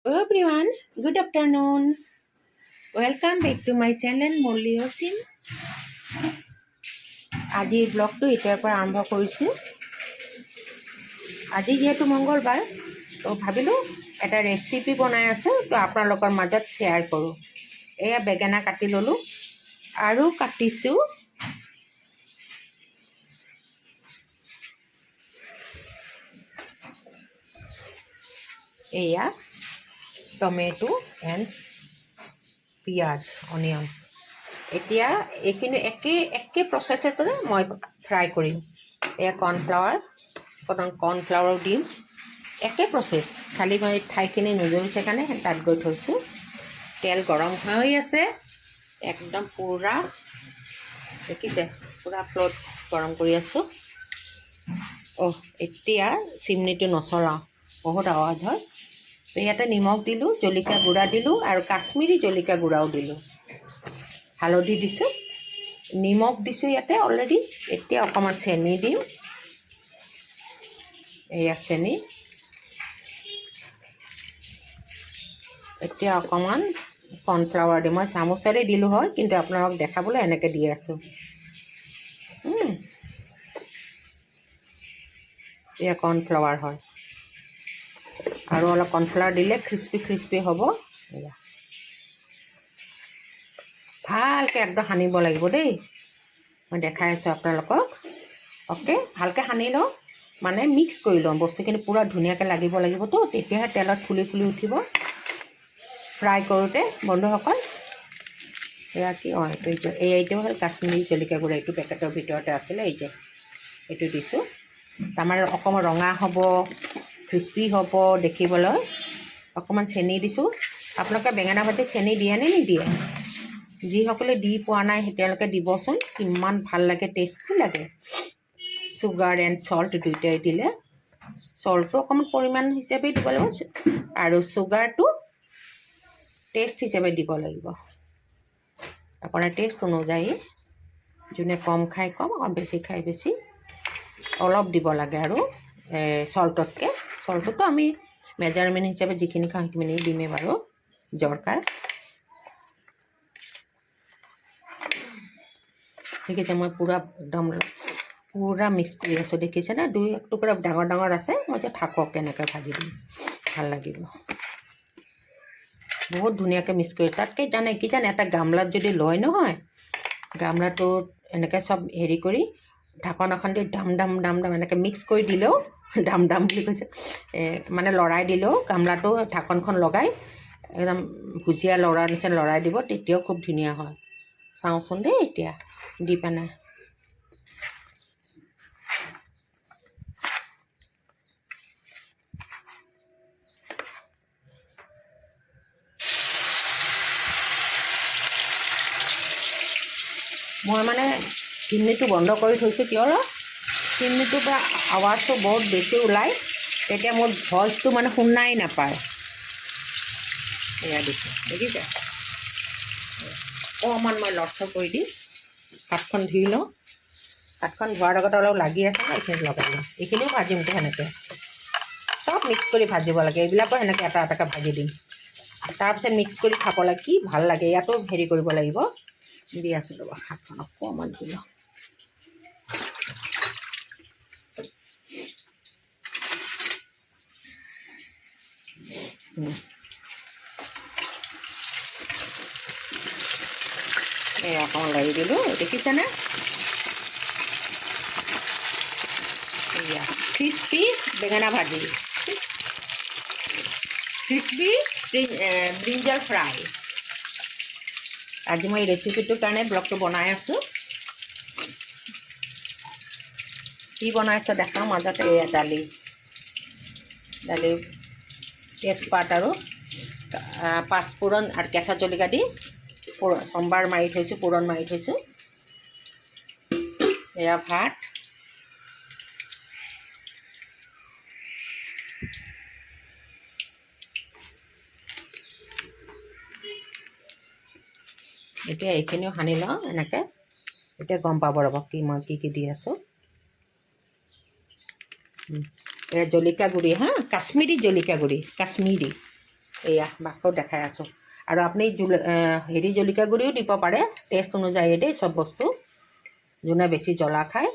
Hello everyone, good afternoon. Welcome back to my channel Molly Osim. আজিৰ ব্লগটো এতিয়াৰ পৰা আৰম্ভ কৰিছোঁ। আজি যেহেতু মঙ্গলবাৰ তো ভাবিলোঁ এটা ৰেচিপি বনাই আছোঁ তো আপোনালোকৰ মাজত শ্বেয়াৰ কৰোঁ। এয়া বেঙেনা কাটি ল'লোঁ আৰু কাটিছোঁ এয়া টমেটো এণ্ড পিঁয়াজ অনিয়ন। এতিয়া এইখিনি একে প্ৰচেছতে মই ফ্ৰাই কৰিম। এয়া কৰ্ণফ্লাৱাৰো দিম, একে প্ৰচেছ, খালি মই ঠাইখিনি নুজুৰিছে কাৰণে তাত গৈ থৈছোঁ। তেল গৰম হৈ আছে, একদম পূৰা দেখিছে, পূৰা ফ্ল'ত গৰম কৰি আছোঁ। এতিয়া চিমনিটো নচলাওঁ, বহুত আৱাজ হয়। ইয়াতে নিমখ দিলোঁ, জলকীয়া গুড়া দিলোঁ আৰু কাশ্মীৰী জলকীয়া গুড়াও দিলোঁ, হালধি দিছোঁ, নিমখ দিছোঁ ইয়াতে অলৰেডি। এতিয়া অকণমান চেনি দিম, এয়া চেনি। এতিয়া অকণমান কৰ্ণফ্লাৱাৰ দিম, মই চামুচেৰে দিলোঁ হয় কিন্তু আপোনালোকক দেখাবলৈ এনেকৈ দি আছোঁ। এয়া কৰ্ণফ্লাৱাৰ হয় আৰু অলপ কৰ্ণফ্লাৱাৰ দিলে ক্ৰিস্পি হ'ব। এয়া ভালকৈ একদম সানিব লাগিব দেই, মই দেখাই আছোঁ আপোনালোকক। ভালকৈ সানি লওঁ, মানে মিক্স কৰি লওঁ বস্তুখিনি, পূৰা ধুনীয়াকৈ লাগিব লাগিবতো, তেতিয়াহে তেলত ফুলি উঠিব ফ্ৰাই কৰোঁতে। বন্ধুসকল এয়া কি এইটো হ'ল কাশ্মীৰী জলকীয়া গুড়া, এইটো পেকেটৰ ভিতৰতে আছিলে, এইটো দিছোঁ। তাৰমানে অকণমান ৰঙা হ'ব, ক্ৰিস্পি হ'ব দেখিবলৈ। অকণমান চেনি দিছোঁ। আপোনালোকে বেঙেনা ভাজিত চেনি দিয়ে নে নিদিয়ে? যিসকলে দি পোৱা নাই তেওঁলোকে দিবচোন, কিমান ভাল লাগে, টেষ্টি লাগে। চুগাৰ এণ্ড চল্ট দুয়োটাই দিলে, চল্টটো অকণমান পৰিমাণ হিচাপে দিব লাগিব আৰু চুগাৰটো টেষ্ট হিচাপে দিব লাগিব। আপোনাৰ টেষ্ট অনুযায়ী, যোনে কম খাই কম, অকণ বেছি খাই বেছি অলপ দিব লাগে। আৰু চল্টটোতো আমি মেজাৰমেণ্ট হিচাপে যিখিনি খাওঁ সেইখিনি দিমেই বাৰু, দৰকাৰ। দেখিছে, মই পূৰা মিক্স কৰি আছোঁ, দেখিছেনে? দুই টুকুৰা ডাঙৰ আছে, মই যে থাকক এনেকৈ ভাজি দিম, ভাল লাগিব। বহুত ধুনীয়াকৈ মিক্স কৰি, তাতকৈ কি জানে, এটা গামলাত যদি লয় নহয়, গামলাটোত এনেকৈ চব হেৰি কৰি ঢাকন এখন দি ডাম এনেকৈ মিক্স কৰি দিলেও, ডাম বুলি কৈছে, মানে লৰাই দিলেও, গামলাটো ঢাকনখন লগাই একদম ভুজিয়া লৰাৰ নিচিনা লৰাই দিব, তেতিয়াও খুব ধুনীয়া হয়। চাওঁচোন দেই এতিয়া দি পেলাই। মই মানে চিমনিটো বন্ধ কৰি থৈছোঁ, কিয় চিমনিটোৰ পৰা আৱাজটো বহুত বেছি ওলায়, তেতিয়া মোৰ ভইচটো মানে শুনাই নাপায়। এয়া দিছোঁ, দেখিছে? অকণমান মই লৰচৰ কৰি দিম, কাঠখন ধুই লওঁ। কাঠখন ধোৱাৰ আগতে অলপ লাগি আছে ন, এইখিনি লগাই লওঁ। এইখিনিও ভাজিমতো সেনেকৈ চব মিক্স কৰি ভাজিব লাগে, এইবিলাকো সেনেকৈ এটাকৈ ভাজি দিম। তাৰপিছত মিক্স কৰি খাব লাগে, কি ভাল লাগে। ইয়াতো হেৰি কৰিব লাগিব, দি আছোঁ ৰ'ব, হাতখন অকণমান ধুই লওঁ। এই অকণমান লাৰি দিলোঁ, দেখিছেনে? এয়া ক্ৰিস্পি বেঙেনা ভাজি, ক্ৰিস্পি ব্ৰিঞ্জাল ফ্ৰাই। আজি মই এই ৰেচিপিটোৰ কাৰণে ব্লগটো বনাই আছোঁ। কি বনাইছোঁ দেখাওঁ মাজতে। এয়া দালি, তেজপাত আৰু পাঁচফোৰণ আৰু কেঁচা জলকীয়া দি চম্বাৰ মাৰি থৈছোঁ, পোৰণ মাৰি থৈছোঁ। এয়া ভাত, এতিয়া এইখিনিও সানি লওঁ এনেকৈ, এতিয়া গম পাব ৰ'ব মই কি দি আছোঁ। এয়া জলকীয়া গুড়ি, কাশ্মীৰী জলকীয়া গুড়ি, কাশ্মীৰী এয়া বাকো দেখাই আছোঁ। আৰু আপুনি হেৰি জলকীয়া গুড়িও দিব পাৰে, টেষ্ট অনুযায়ী দেই চব বস্তু, যোনে বেছি জ্বলা খায়।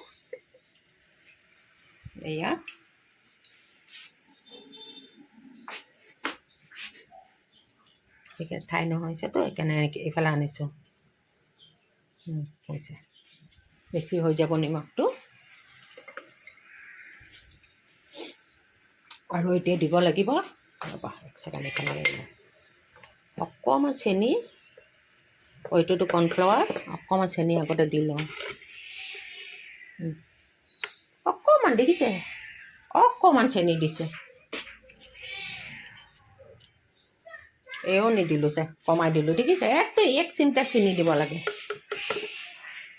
এয়া সেইকাৰণে ঠাই নহৈছেতো সেইকাৰণে এইফালে আনিছোঁ। হৈছে, বেছি হৈ যাব নিমখটো। আৰু এতিয়া দিব লাগিব, ৰ'বা এক ছেকেণ্ড, এইফালে লাগিব অকণমান চেনি, এইটোতো কৰ্ণফ্লাৱাৰ, অকণমান চেনি আগতে দি লওঁ, অকণমান দেখিছে, অকণমান চেনি দিছোঁ। এও নিদিলোঁ যে, কমাই দিলোঁ, দেখিছে, এক চিমটা চেনি দিব লাগে।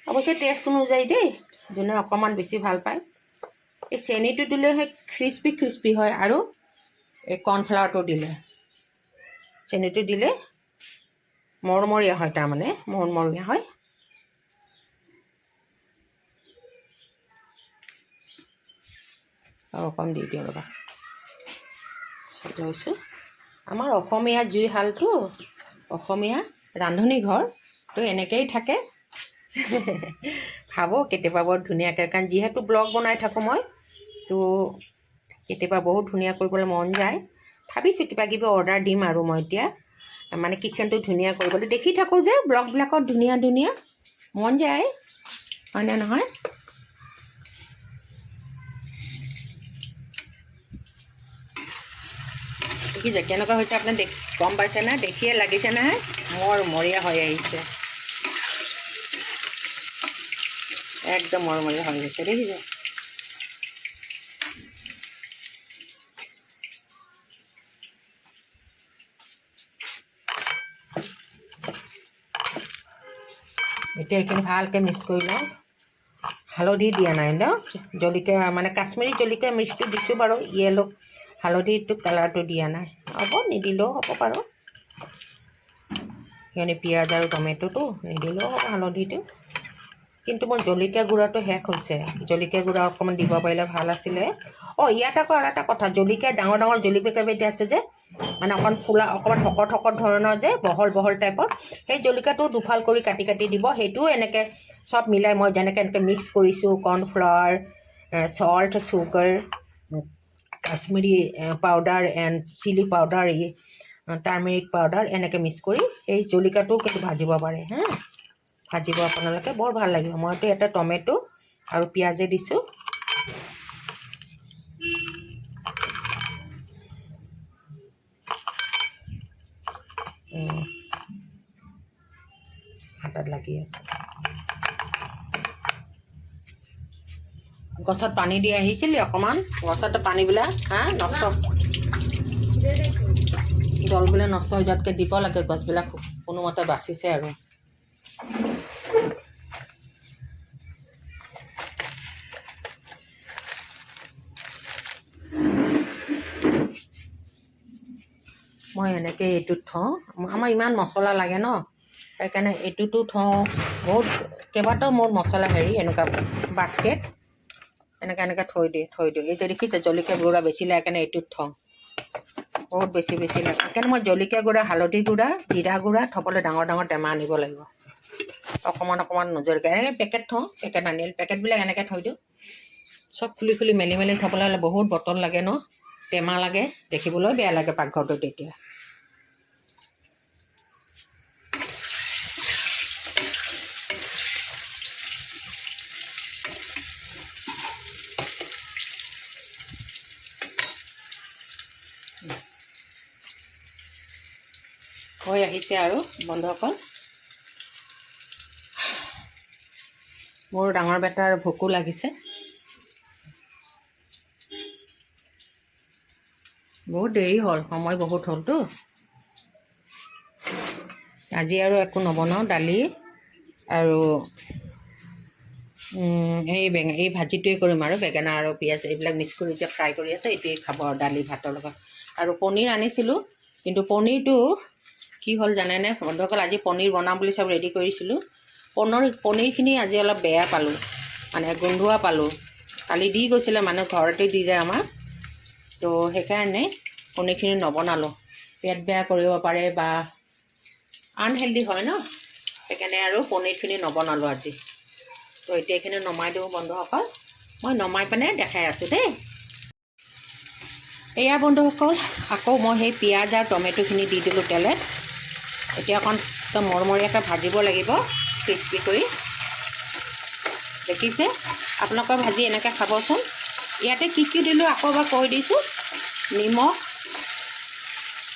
অৱশ্যে টেষ্ট অনুযায়ী দেই, যোনে অকণমান বেছি ভাল পায়। এই চেনিটো দিলে সেই ক্ৰিস্পি হয়, আৰু এই কৰ্ণফ্লাৱাৰটো দিলে, চেনিটো দিলে মৰমৰীয়া হয়, তাৰমানে মৰমৰীয়া হয়। আৰু অকণ দি দিওঁ ৰ'বা, লৈছোঁ। আমাৰ অসমীয়া জুইশালটো, অসমীয়া ৰান্ধনি ঘৰ তো এনেকৈয়ে থাকে। খাব কেতিয়াবা বৰ ধুনীয়াকৈ, কাৰণ যিহেতু ব্লগ বনাই থাকোঁ মই, তো কেতিয়াবা বহুত ধুনীয়া কৰিবলৈ মন যায়। ভাবিছোঁ কিবা কিবি অৰ্ডাৰ দিম আৰু মই এতিয়া, মানে কিটচেনটো ধুনীয়া কৰিবলৈ দেখি থাকোঁ যে ব্লগবিলাকত ধুনীয়া ধুনীয়া, মন যায়, হয়নে নহয়? দেখিছে কেনেকুৱা হৈছে, আপুনি গম পাইছেনে? দেখিয়ে লাগিছে নহয় মৰমৰীয়া হৈ আহিছে, একদম মৰমৰীয়া হৈ গৈছে, দেখিছে? এতিয়া এইখিনি ভালকৈ মিক্স কৰি লওঁ। হালধি দিয়া নাই ন, জলকীয়া মানে কাশ্মীৰী জলকীয়া মিক্সটো দিছোঁ বাৰু, য়েলো হালধিটো কালাৰটো দিয়া নাই, হ'ব নিদিলেও হ'ব বাৰু, সেইকাৰণে পিঁয়াজ আৰু টমেটোটো নিদিলেও হ'ব হালধিটো। কিন্তু মোৰ জলকীয়া গুড়াটো শেষ হৈছে, জলকীয়া গুড়া অকণমান দিব পাৰিলে ভাল আছিলে। ইয়াত আকৌ আৰু এটা কথা, জলকীয়া ডাঙৰ ডাঙৰ জলকীয়া কেইবিধ আছে যে, মানে অকণ ফুলা, অকণমান শকত ধৰণৰ যে, বহল টাইপৰ, সেই জলকীয়াটো দুফাল কৰি কাটি কাটি দিব। সেইটোও এনেকৈ চব মিলাই মই যেনেকৈ এনেকৈ মিক্স কৰিছোঁ, cornflour, salt, sugar, Kashmiri powder and chilli powder, turmeric powder, এনেকৈ মিক্স কৰি সেই জলকীয়াটোও কিন্তু ভাজিব পাৰে, হা, ভাজিব আপোনালোকে, বৰ ভাল লাগিব। মইতো এটা টমেটো আৰু পিঁয়াজে দিছোঁ। হাতত লাগি আছে, গছত পানী দি আহিছিলি অকণমান, গছতে পানীবিলাক নষ্ট, জলবিলাক নষ্ট হৈ যোৱাতকৈ দিব লাগে, গছবিলাক কোনোমতে বাচিছে আৰু। মই এনেকৈ এইটোত থওঁ, আমাৰ ইমান মছলা লাগে ন, সেইকাৰণে এইটোতো থওঁ, বহুত কেইবাটাও মোৰ মছলা হেৰি এনেকুৱা বাস্কেট, এনেকৈ থৈ দিওঁ। এইটো দেখিছে জলকীয়া গুড়া বেছি লাগে কাৰণে এইটোত থওঁ, বহুত বেছি লাগে, সেইকাৰণে মই জলকীয়া গুড়া, হালধি গুড়া, জিৰা গুড়া থ'বলৈ ডাঙৰ ডাঙৰ টেমা আনিব লাগিব, অকণমান জলকীয়া এনেকৈ পেকেট থওঁ, পেকেট আনিলে পেকেটবিলাক এনেকৈ থৈ দিওঁ। চব খুলি মেলি থ'বলৈ হ'লে বহুত বটল লাগে ন, টেমা লাগে, দেখিবলৈ বেয়া লাগে পাকঘৰটো তেতিয়া। হৈ আহিছে আৰু বন্ধুসকল, মোৰ ডাঙৰ বেটাৰ ভোকো লাগিছে, বহুত দেৰি হ'ল, সময় বহুত হ'লতো। আজি আৰু একো নবনাওঁ, দালি আৰু এই ভাজিটোৱে কৰিম আৰু, বেঙেনা আৰু পিঁয়াজ এইবিলাক মিক্স কৰি যে ফ্ৰাই কৰি আছে, এইটোৱে খাব আৰু দালি ভাতৰ লগত। আৰু পনীৰ আনিছিলোঁ, কিন্তু পনীৰটো কি হ'ল জানেনে বন্ধুসকল, আজি পনীৰ বনাম বুলি চব ৰেডি কৰিছিলোঁ, পনীৰখিনি আজি অলপ বেয়া পালোঁ, মানে গোন্ধোৱা পালোঁ। কালি দি গৈছিলে, মানুহ ঘৰতে দি যায় আমাৰ, তো সেইকাৰণে পনীৰখিনি নবনালোঁ। পেট বেয়া কৰিব পাৰে বা আনহেল্ডি হয় ন, সেইকাৰণে আৰু পনীৰখিনি নবনালোঁ আজি। তো এতিয়া এইখিনি নমাই দিওঁ বন্ধুসকল। মই নমাই পিনে দেখাই আছোঁ দেই। এয়া বন্ধুসকল, আকৌ মই সেই পিঁয়াজ আৰু টমেটোখিনি দি দিলোঁ তেলত। এতিয়া অকণ মৰমৰীয়াকৈ ভাজিব লাগিব, ক্ৰিস্পি কৰি। দেখিছে, আপোনালোকে ভাজি এনেকৈ খাবচোন। ইয়াতে কি কি দিলোঁ আকৌ এবাৰ কৈ দিছোঁ। নিমখ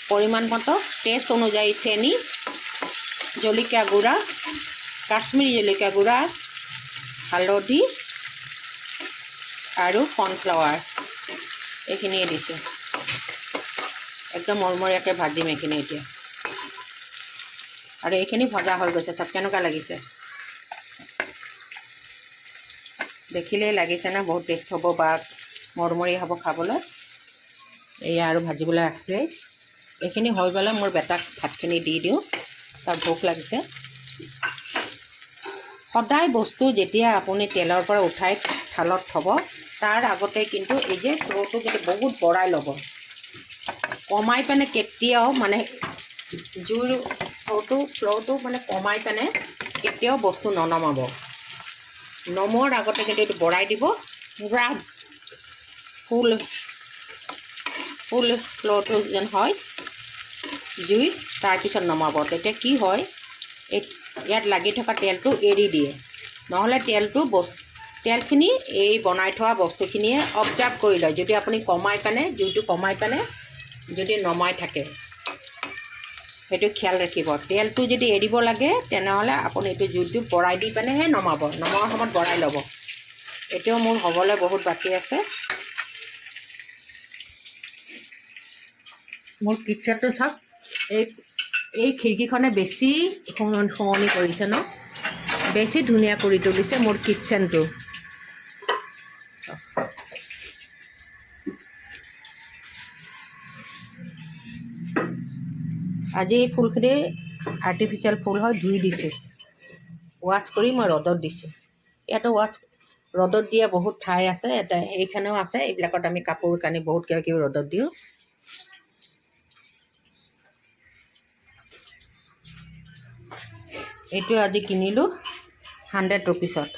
পৰিমাণ মতো, টেষ্ট অনুযায়ী চেনি, জলকীয়া গুড়া, কাশ্মীৰী জলকীয়া গুড়া, হালধি আৰু কৰ্ণফ্লাৱাৰ, এইখিনিয়ে দিছোঁ। একদম মৰমৰীয়াকৈ ভাজিম এইখিনি এতিয়া। আৰু এইখিনি ভজা হৈ গৈছে, চব কেনেকুৱা লাগিছে দেখিলেই লাগিছে না, বহুত টেষ্ট হ'ব বা মৰমৰীয়া হ'ব খাবলৈ। এয়া আৰু ভাজিবলৈ আছে। এইখিনি হৈ গ'লে মোৰ বেটাক ভাতখিনি দি দিওঁ, তাৰ ভোক লাগিছে। সদায় বস্তু যেতিয়া আপুনি তেলৰ পৰা উঠাই থালত থ'ব, তাৰ আগতে কিন্তু এই যে ফ্ল'টো কিন্তু বহুত বঢ়াই ল'ব। কমাই পেনে কেতিয়াও মানে জুইৰ ফ্ল'টো মানে কমাই পেনে কেতিয়াও বস্তু ননমাব। নমোৱাৰ আগতে কিন্তু এইটো বঢ়াই দিব, পূৰা ফুল ফ্ল'টো যেন হয় জুইৰ, তাৰপিছত নমাব। তেতিয়া কি হয়, ইয়াত লাগি থকা তেলটো এৰি দিয়ে। নহ'লে তেলখিনি এই বনাই থোৱা বস্তুখিনিয়ে অবজাৰ্ভ কৰি লয়, যদি আপুনি কমাই পেনে জুইটো কমাই পেনে যদি নমাই থাকে। সেইটো খেয়াল ৰাখিব। তেলটো যদি এৰিব লাগে তেনেহ'লে আপুনি এইটো জুইটো বঢ়াই দি পেনেহে নমাব। নমোৱাৰ সময়ত বঢ়াই ল'ব। এতিয়াও মোৰ হ'বলৈ বহুত বাকী আছে। মোৰ কিটচেনটো চাওক, এই খিৰিকীখনে বেছি শুৱনি কৰিছে ন, বেছি ধুনীয়া কৰি তুলিছে মোৰ কিটচেনটো। আজি এই ফুলখিনি আৰ্টিফিচিয়েল ফুল হয়, ধুই দিছোঁ, ৱাছ কৰি মই ৰ'দত দিছোঁ। ইয়াতো ৰ'দত দিয়া বহুত ঠাই আছে, এইখানেও আছে। এইবিলাকত আমি কাপোৰ কানি বহুত কিবা কিবি ৰ'দত দিওঁ। এইটো আজি কিনিলোঁ 100 ৰুপিছত।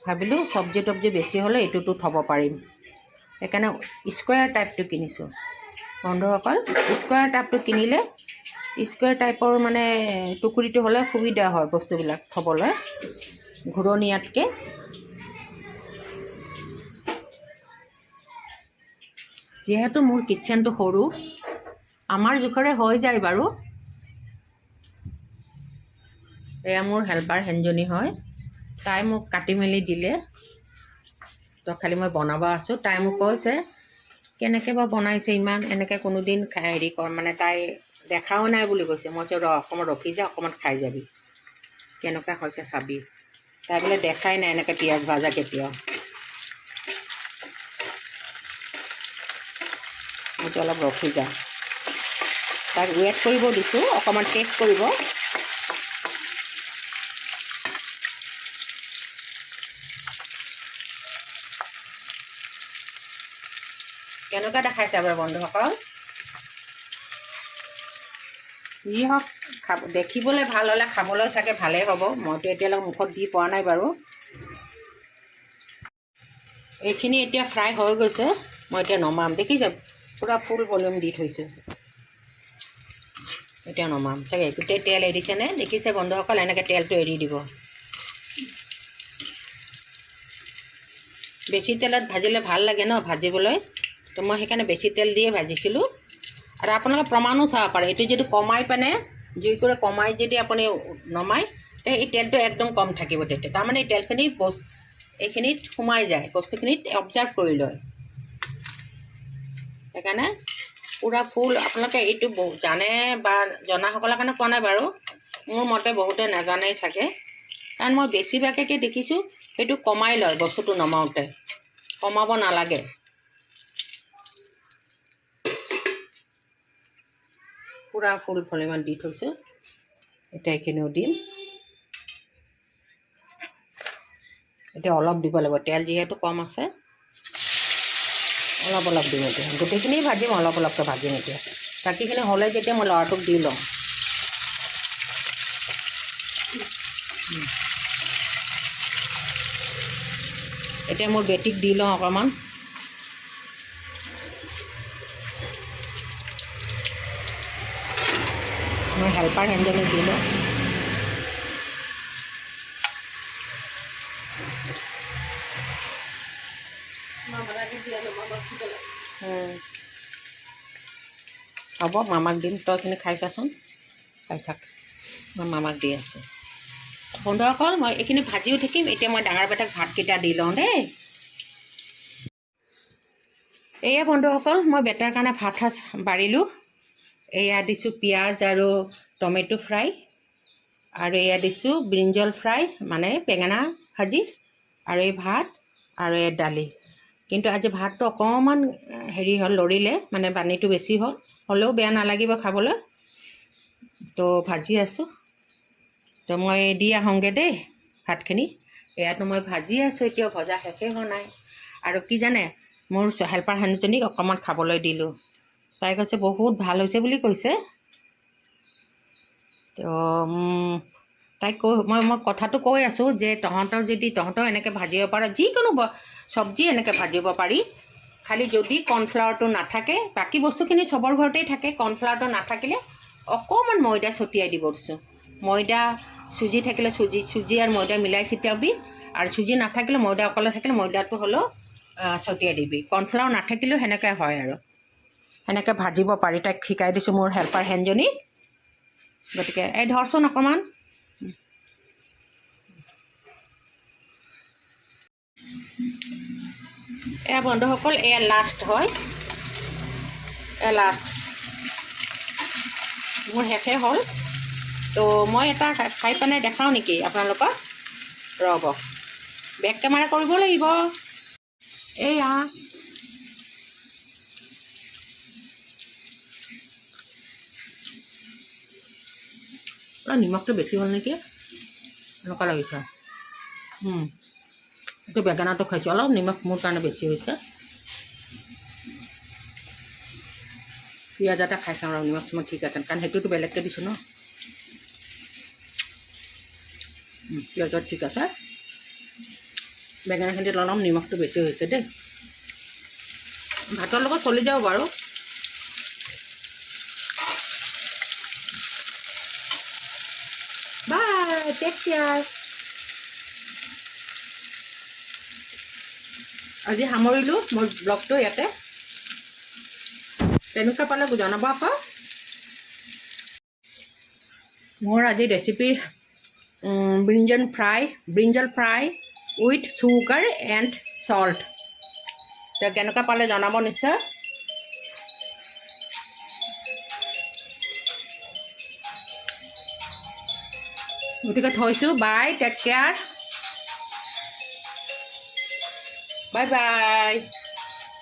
ভাবিলোঁ চব্জি তব্জি বেছি হ'লে এইটোতো থ'ব পাৰিম, সেইকাৰণে স্কুৱেৰ টাইপটো কিনিছোঁ। বন্ধুসকল, স্কুৱেৰ টাইপটো কিনিলে, স্কুৱেৰ টাইপৰ মানে টুকুৰিটো হ'লে সুবিধা হয় বস্তুবিলাক থ'বলৈ ঘূৰণীয়াতকৈ। যিহেতু মোৰ কিটচেনটো সৰু, আমাৰ জোখৰে হৈ যায় বাৰু। এয়া মোৰ হেল্পাৰ হেনজনী হয়, তাই মোক কাটি মেলি দিলে, তো খালি মই বনাব আছোঁ। তাই মোক কৈছে কেনেকৈ বা বনাইছে ইমান, এনেকৈ কোনোদিন হেৰি মানে তাই দেখাও নাই বুলি কৈছে। মই কৈছোঁ অকণমান ৰখি যা, অকণমান খাই যাবি, কেনেকুৱা হৈছে চাবি। তাই বোলে দেখাই নাই এনেকৈ পিঁয়াজ ভাজা কেতিয়াও। মইতো অলপ ৰখি যাওঁ, তাক ৱেইট কৰিব দিছোঁ, অকণমান টেষ্ট কৰিব। কেনেকুৱা দেখাইছে বাৰু বন্ধুসকল। যি হওক, দেখিবলৈ ভাল হ'লে খাবলৈ চাগে ভালেই হ'ব। মইতো এতিয়ালৈকে মুখত দি পোৱা নাই বাৰু। এইখিনি এতিয়া ফ্ৰাই হৈ গৈছে, মই এতিয়া নমাম। দেখিছে পূৰা ফুল ভলিউম দি থৈছোঁ। এতিয়া নমাম চাগে, গোটেই তেল এৰিছেনে দেখিছে বন্ধুসকল। এনেকৈ তেলটো এৰি দিব। বেছি তেলত ভাজিলে ভাল লাগে ন ভাজিবলৈ, তো মই সেইকাৰণে বেছি তেল দিয়ে ভাজিছিলোঁ। আৰু আপোনালোকে প্ৰমাণো চাব পাৰে, এইটো যদি কমাই পেনে জুইকুৰা কমাই যদি আপুনি নমাই, এই তেলটো একদম কম থাকিব। তেতিয়া তাৰমানে এই তেলখিনি এইখিনিত সোমাই যায়, বস্তুখিনিত অবজাৰ্ভ কৰি লয়। সেইকাৰণে পূৰা ফুল আপোনালোকে এইটো জানে বা জনাসকলৰ কাৰণে কোৱা নাই বাৰু, মোৰ মতে বহুতে নাজানেই চাগে। কাৰণ মই বেছিভাগকৈ দেখিছোঁ সেইটো কমাই লয় বস্তুটো নমাওঁতে, কমাব নালাগে। পূৰা ফুল ভলিউমত দি থৈছোঁ। এতিয়া এইখিনিও দিম। এতিয়া অলপ দিব লাগিব, তেল যিহেতু কম আছে, অলপ অলপ দিম। এতিয়া গোটেইখিনি ভাজিম, অলপ অলপকৈ ভাজিম এতিয়া। বাকীখিনি হ'লে যেতিয়া মই ল'ৰাটোক দি লওঁ। এতিয়া মোৰ বেটিক দি লওঁ অকণমান। মই হেল্পাৰ হেনজনীক দি লওঁ। হ'ব মামাক দিম, তইখিনি খাই চাচোন, খাই থাক, মই মামাক দি আছোঁ। বন্ধুসকল মই এইখিনি ভাজিও থাকিম। এতিয়া মই ডাঙৰ বেটাক ভাতকেইটা দি লওঁ দেই। এয়া বন্ধুসকল মই বেটাৰ কাৰণে ভাত সাজ বাঢ়িলোঁ। এয়া দিছোঁ পিঁয়াজ আৰু টমেটো ফ্ৰাই, আৰু এয়া দিছোঁ ব্ৰিঞ্জল ফ্ৰাই মানে বেঙেনা ভাজি, আৰু এই ভাত আৰু এই দালি। কিন্তু আজি ভাতটো অকণমান হেৰি হ'ল, লৰিলে মানে পানীটো বেছি হ'ল, হ'লেও বেয়া নালাগিব খাবলৈ। তো ভাজি আছোঁ। তো মই দি আহোঁগৈ দেই ভাতখিনি। এয়াতো মই ভাজি আছোঁ, এতিয়াও ভজা শেষেই হোৱা নাই। আৰু কি জানে, মোৰ হেল্পাৰ হেনজনীক অকণমান খাবলৈ দিলোঁ। তাই কৈছে বহুত ভাল হৈছে বুলি কৈছে। তো তাইক মই কথাটো কৈ আছোঁ যে তহঁতৰ এনেকৈ ভাজিব পাৰ, যিকোনো চব্জি এনেকৈ ভাজিব পাৰি। খালি যদি কৰ্ণফ্লাৱাৰটো নাথাকে, বাকী বস্তুখিনি চবৰ ঘৰতেই থাকে, কৰ্ণফ্লাৱাৰটো নাথাকিলে অকণমান ময়দা ছটিয়াই দিব দিছোঁ। ময়দা চুজি থাকিলে চুজি আৰু ময়দা মিলাই ছটিয়াবি, আৰু চুজি নাথাকিলে ময়দা অকলে থাকিলে ময়দাটো হ'লেও ছটিয়াই দিবি। কৰ্ণফ্লাৱাৰ নাথাকিলেও সেনেকৈ হয়, আৰু সেনেকৈ ভাজিব পাৰি। তাইক শিকাই দিছোঁ মোৰ হেল্পাৰ হেনজনীক। গতিকে এই ধৰচোন অকণমান। এয়া বন্ধুসকল, এয়া লাষ্ট হয়, এয়া লাষ্ট মোৰ শেষে হ'ল। তো মই এটা খাই পেলাই দেখাওঁ নেকি আপোনালোকক? ৰ'ব, বেক কেমেৰা কৰিব লাগিব। এয়া নিমখটো বেছি হ'ল নেকি, এনেকুৱা লাগিছে। এইটো বেঙেনাটো খাইছোঁ, অলপ নিমখ মোৰ কাৰণে বেছি হৈছে। পিঁয়াজ এটা খাই চাওঁ আৰু নিমখ চিমখ ঠিক আছে, কাৰণ সেইটোতো বেলেগকৈ দিছোঁ ন। পিঁয়াজত ঠিক আছে, বেঙেনাখিনিত অলপ নিমখটো বেছি হৈছে দেই। ভাতৰ লগত চলি যাব বাৰু। বাই, টেক কেয়াৰ। আজি সামৰিলোঁ মোৰ ব্লগটো ইয়াতে। কেনেকুৱা পালে জনাব আকৌ। মোৰ আজি recipe brinjal fry with sugar and salt. তো কেনেকুৱা পালে জনাব নিশ্চয়। গতিকে থৈছোঁ, বাই, টেক কেয়াৰ, বাই বাই।